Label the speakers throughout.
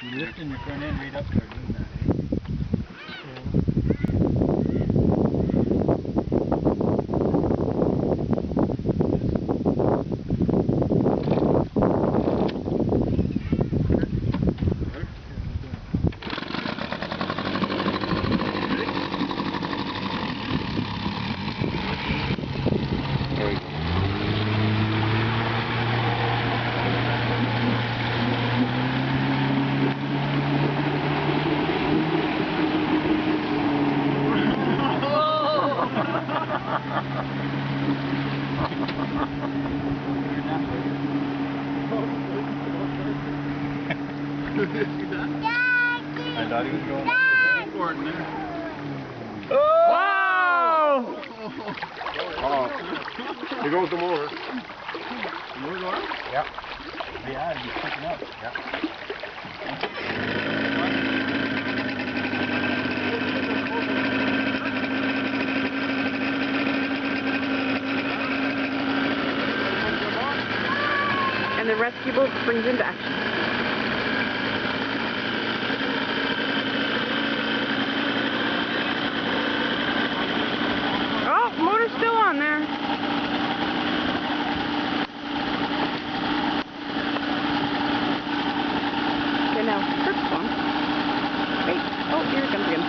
Speaker 1: You're lifting your front end right up there doing that, eh? I thought he was going up there.
Speaker 2: Oh!
Speaker 3: Wow!
Speaker 2: Oh. Here goes the motor.
Speaker 1: More going?
Speaker 2: Yeah.
Speaker 1: Yeah, he's picking up.
Speaker 2: Yeah.
Speaker 3: And the rescue boat springs into action. Oh, motor's still on there. Okay, now, first one. Wait, oh, here it comes again.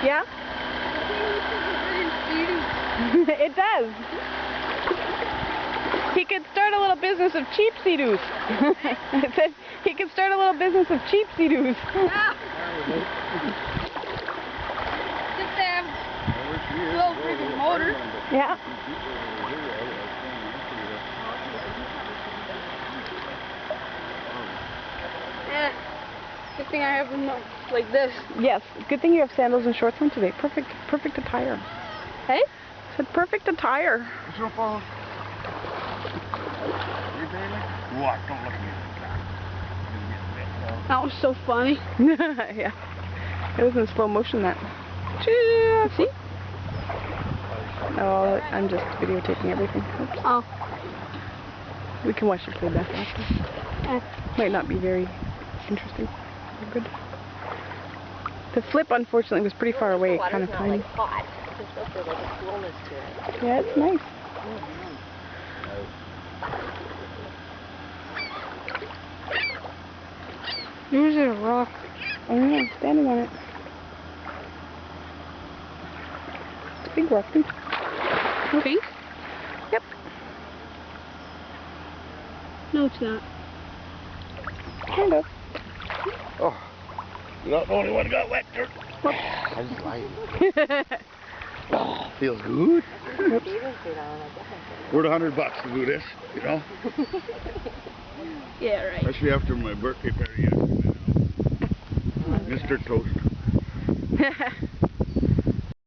Speaker 3: Yeah? It does. He could start a little business of cheap sea-doos. It said he could start a little business of cheap sea-doos.
Speaker 4: Yeah. Just to have a little freaking motor.
Speaker 3: Yeah.
Speaker 4: Yeah. Good thing I have them like this.
Speaker 3: Yes. Good thing you have sandals and shorts on today. Perfect attire.
Speaker 4: Hey?
Speaker 3: I said perfect attire.
Speaker 2: So far. You baby? What? Don't look at me.
Speaker 4: That was so funny.
Speaker 3: Yeah. It was in slow motion that.
Speaker 4: See?
Speaker 3: Oh, I'm just videotaping everything. Oops.
Speaker 4: Oh.
Speaker 3: We can watch the playback after. Might not be very interesting. Good. The flip, unfortunately, was pretty far away. Kind of tiny.
Speaker 5: Hot. It's supposed to have like a coolness to it.
Speaker 3: Yeah, it's nice.
Speaker 4: There's a rock.
Speaker 3: Oh yeah, I'm standing on it. It's a big rock, too.
Speaker 4: Pink?
Speaker 3: Yep.
Speaker 4: No, it's not.
Speaker 3: Kind of.
Speaker 2: Oh. You're not the only one who got wet, dirt. I just lied. Oh, feels good. Worth $100 to do this, you know?
Speaker 4: Yeah, right.
Speaker 2: Especially after my birthday party yesterday. Mr. Toast.